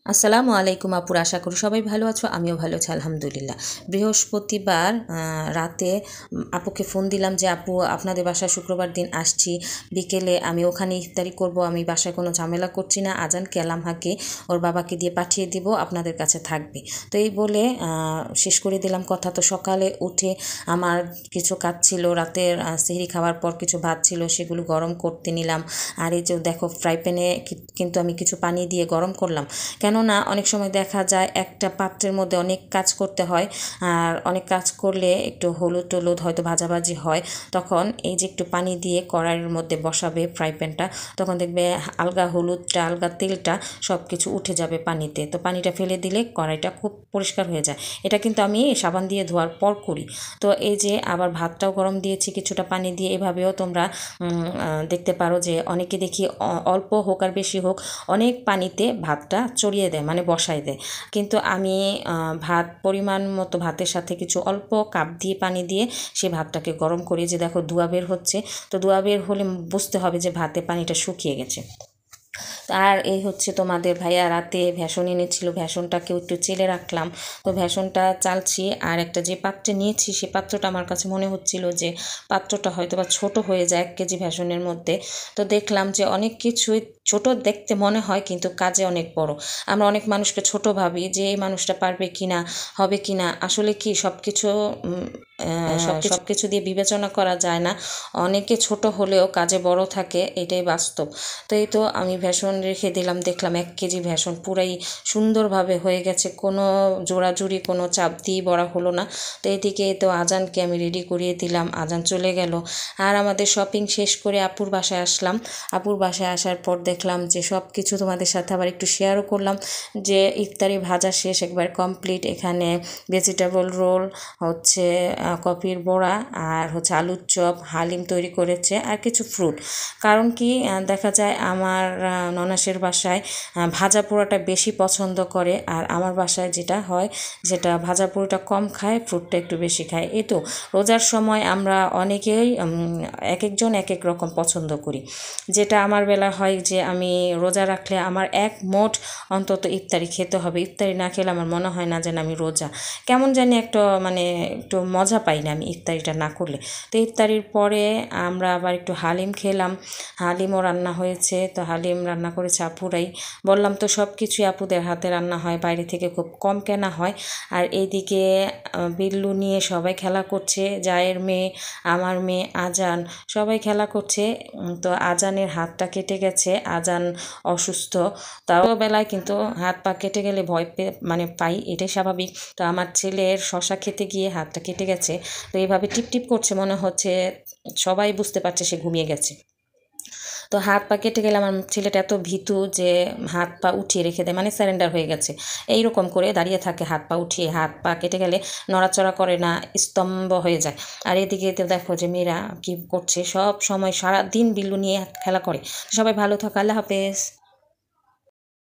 আসসালামু আলাইকুম আপুর, আশা করি সবাই ভালো আছো। আমিও ভালো আছি আলহামদুলিল্লাহ। বৃহস্পতিবার রাতে আপুকে ফোন দিলাম যে আপু আপনাদের বাসায় শুক্রবার দিন আসছি, বিকেলে আমি ওখানে ইফতারি করব, আমি বাসায় কোনো ঝামেলা করছি না, আজান কেলাম হাঁকে ওর বাবাকে দিয়ে পাঠিয়ে দিব, আপনাদের কাছে থাকবে। তো এই বলে শেষ করে দিলাম কথা। তো সকালে উঠে আমার কিছু কাজ ছিল, রাতের সেহরি খাওয়ার পর কিছু ভাত ছিল, সেগুলো গরম করতে নিলাম। আর এই যে দেখো ফ্রাই প্যানে কিন্তু আমি কিছু পানি দিয়ে গরম করলাম, কেননা অনেক সময় দেখা যায় একটা পাত্রের মধ্যে অনেক কাজ করতে হয়, আর অনেক কাজ করলে একটু হলুদ টলুদ হয়তো ভাজাভাজি হয়, তখন এই যে একটু পানি দিয়ে কড়াইয়ের মধ্যে বসাবে ফ্রাই প্যানটা, তখন দেখবে আলগা হলুদটা আলগা তেলটা সব কিছু উঠে যাবে পানিতে। তো পানিটা ফেলে দিলে কড়াইটা খুব পরিষ্কার হয়ে যায়। এটা কিন্তু আমি সাবান দিয়ে ধোয়ার পর করি। তো এই যে আবার ভাতটাও গরম দিয়েছি কিছুটা পানি দিয়ে। এভাবেও তোমরা দেখতে পারো যে অনেকে দেখি অল্প হোক আর বেশি হোক অনেক পানিতে ভাতটা চড়িয়ে দেয়, মানে বসায় দেয়। কিন্তু আমি ভাত পরিমাণ মতো ভাতের সাথে কিছু অল্প কাপ দিয়ে পানি দিয়ে সেই ভাতটাকে গরম করি। যে দেখো ধোঁয়া বের হচ্ছে, তো ধোঁয়া বের হলে বুঝতে হবে যে ভাতে পানিটা শুকিয়ে গেছে। আর এই হচ্ছে তোমাদের ভাইয়া রাতে ভ্যাসন এনেছিল, ভ্যাসনটাকেও একটু চেলে রাখলাম। তো ভ্যাসনটা চালছি, আর একটা যে পাত্রে নিয়েছি সে পাত্রটা আমার কাছে মনে হচ্ছিল যে পাত্রটা হয়তো বা ছোটো হয়ে যায় 1 কেজি ভ্যাসনের মধ্যে। তো দেখলাম যে অনেক কিছুই ছোট দেখতে মনে হয় কিন্তু কাজে অনেক বড়। আমরা অনেক মানুষকে ছোট ভাবি যে এই মানুষটা পারবে কিনা, হবে কিনা। আসলে কি সব কিছু সব কিছু দিয়ে বিবেচনা করা যায় না। অনেকে ছোট হলেও কাজে বড় থাকে, এটাই বাস্তব। তো এই তো আমি ভ্যাসন রেখে দিলাম, দেখলাম 1 কেজি ভ্যাসন পুরাই সুন্দরভাবে হয়ে গেছে, কোনো জোড়াজুড়ি কোনো চাপ দিয়ে বড়া হলো না। তো এদিকে তো আজানকে আমি রেডি করিয়ে দিলাম, আজান চলে গেল। আর আমাদের শপিং শেষ করে আপুর বাসায় আসলাম। আপুর বাসায় আসার পর দেখলাম যে সব কিছু তোমাদের সাথে আবার একটু শেয়ারও করলাম যে ইফতারি ভাজা শেষ, একবার কমপ্লিট। এখানে ভেজিটেবল রোল হচ্ছে, কপির বড়া, আর হচ্ছে আলুর চপ, হালিম তৈরি করেছে, আর কিছু ফ্রুট। কারণ কি দেখা যায় আমার ননাসের বাসায় ভাজা পোড়াটা বেশি পছন্দ করে, আর আমার বাসায় যেটা হয় যেটা ভাজা পোড়াটা কম খায়, ফ্রুটটা একটু বেশি খায়। এই তো রোজার সময় আমরা অনেকেই এক একজন এক এক রকম পছন্দ করি। যেটা আমার বেলা হয় যে আমি রোজা রাখলে আমার এক মোট অন্তত ইফতারি খেতে হবে, ইফতারি না খেলে আমার মনে হয় না যেন আমি রোজা, কেমন জানি একটা মানে একটু মজা পাই না আমি ইফতারিটা না করলে। তো ইফতারির পরে আমরা আবার একটু হালিম খেলাম, হালিমও রান্না হয়েছে। তো হালিম রান্না করেছে আপুরাই। বললাম তো সব কিছুই আপুদের হাতে রান্না হয়, বাইরে থেকে খুব কম কেনা হয়। আর এইদিকে বিল্লু নিয়ে সবাই খেলা করছে, জায়ের মেয়ে, আমার মেয়ে আজান, সবাই খেলা করছে। তো আজানের হাতটা কেটে গেছে, আজান অসুস্থ, তাও বেলায় কিন্তু হাত পা কেটে গেলে ভয় মানে পাই, এটাই স্বাভাবিক। তো আমার ছেলের শশা খেতে গিয়ে হাতটা কেটে গেছে। তো এইভাবে টিপ টিপ করছে, মনে হচ্ছে সবাই বুঝতে পারছে সে ঘুমিয়ে গেছে। তো হাত পা কেটে গেলে আমার ছেলেটা এত ভীতু যে হাত পা উঠিয়ে রেখে দেয়, মানে স্যারেন্ডার হয়ে গেছে, এইরকম করে দাঁড়িয়ে থাকে, হাত পা উঠিয়ে। হাত পা কেটে গেলে নড়াচড়া করে না, স্তম্ভ হয়ে যায়। আর এদিকে তো দেখো যে মেয়েরা কী করছে, সব সময় সারা দিন বিল্লু নিয়ে খেলা করে। সবাই ভালো থাকো, আল্লাহ হাফেজ।